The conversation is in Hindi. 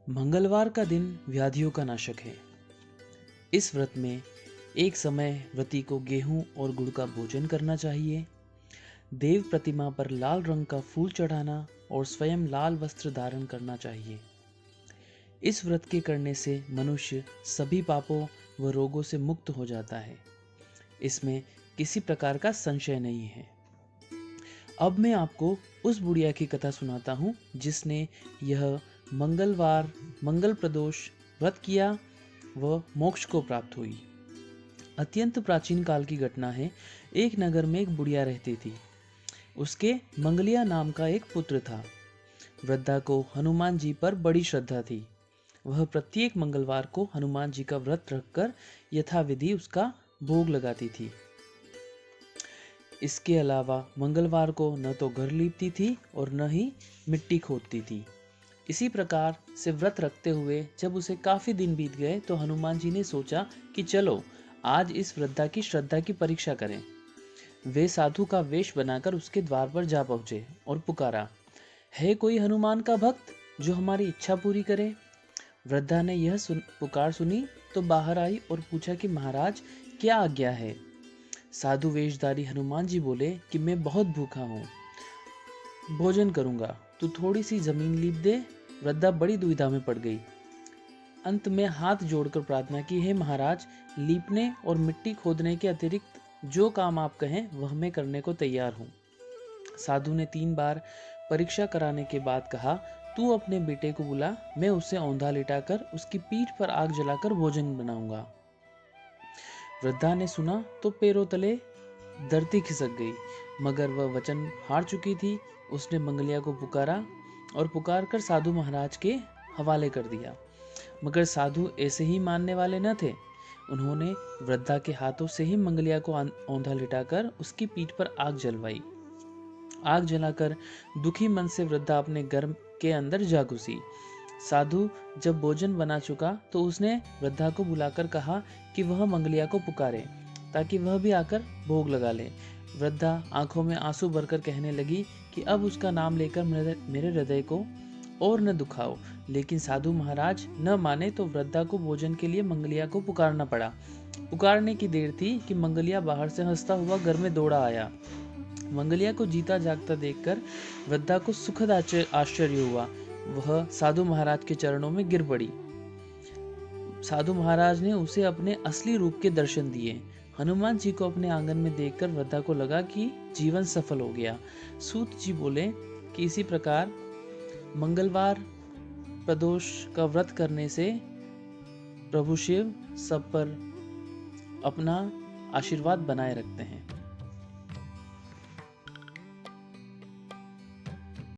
मंगलवार का दिन व्याधियों का नाशक है। इस व्रत में एक समय व्रती को गेहूं और गुड़ का भोजन करना चाहिए। देव प्रतिमा पर लाल रंग का फूल चढ़ाना और स्वयं लाल वस्त्र धारण करना चाहिए। इस व्रत के करने से मनुष्य सभी पापों व रोगों से मुक्त हो जाता है। इसमें किसी प्रकार का संशय नहीं है। अब मैं आपको उस बुढ़िया की कथा सुनाता हूँ जिसने यह मंगल प्रदोष व्रत किया व मोक्ष को प्राप्त हुई। अत्यंत प्राचीन काल की घटना है। एक नगर में एक बुढ़िया रहती थी। उसके मंगलिया नाम का एक पुत्र था। वृद्धा को हनुमान जी पर बड़ी श्रद्धा थी। वह प्रत्येक मंगलवार को हनुमान जी का व्रत रखकर यथाविधि उसका भोग लगाती थी। इसके अलावा मंगलवार को न तो घर लीपती थी और न ही मिट्टी खोदती थी। इसी प्रकार से व्रत रखते हुए जब उसे काफी दिन बीत गए तो हनुमान जी ने सोचा कि चलो आज इस वृद्धा की श्रद्धा की परीक्षा करें। वे साधु का वेश बनाकर उसके द्वार पर जा पहुंचे और पुकारा, है कोई हनुमान का भक्त जो हमारी इच्छा पूरी करे। वृद्धा ने यह पुकार सुनी तो बाहर आई और पूछा कि महाराज क्या आज्ञा है। साधु वेशधारी हनुमान जी बोले कि मैं बहुत भूखा हूँ, भोजन करूंगा, तू थोड़ी सी जमीन लीप दे। वृद्धा बड़ी दुविधा में पड़ गई। अंत में हाथ जोड़कर प्रार्थना की, हे महाराज, लीपने और मिट्टी खोदने के अतिरिक्त जो काम आप कहें वह मैं करने को तैयार हूँ। साधु ने 3 बार परीक्षा कराने के बाद कहा, तू अपने बेटे को बुला, मैं उसे औंधा लिटाकर उसकी पीठ पर आग जलाकर भोजन बनाऊंगा। वृद्धा ने सुना तो पैरों तले धरती खिसक गई, मगर वह वचन हार चुकी थी। उसने मंगलिया को पुकारा और पुकार कर साधु महाराज के हवाले कर दिया। मगर साधु ऐसे ही मानने वाले न थे। उन्होंने वृद्धा के हाथों से ही मंगलिया को औंधा लिटाकर उसकी पीठ पर आग जलवाई। आग जलाकर दुखी मन से वृद्धा अपने घर के अंदर जा घुसी। साधु जब भोजन बना चुका तो उसने वृद्धा को बुलाकर कहा कि वह मंगलिया को पुकारे ताकि वह भी आकर भोग लगा ले। वृद्धा आंखों में आंसू भरकर कहने लगी कि अब उसका नाम लेकर मेरे हृदय को और न दुखाओ। लेकिन साधु महाराज न माने तो वृद्धा को भोजन के लिए मंगलिया को पुकारना पड़ा। पुकारने की देर थी कि मंगलिया बाहर से हंसता हुआ घर में दौड़ा आया। मंगलिया को जीता जागता देखकर वृद्धा को सुखद आश्चर्य हुआ। वह साधु महाराज के चरणों में गिर पड़ी। साधु महाराज ने उसे अपने असली रूप के दर्शन दिए। हनुमान जी को अपने आंगन में देखकर वृद्धा को लगा कि जीवन सफल हो गया। सूत जी बोले कि इसी प्रकार मंगलवार प्रदोष का व्रत करने से प्रभु शिव सब पर अपना आशीर्वाद बनाए रखते हैं।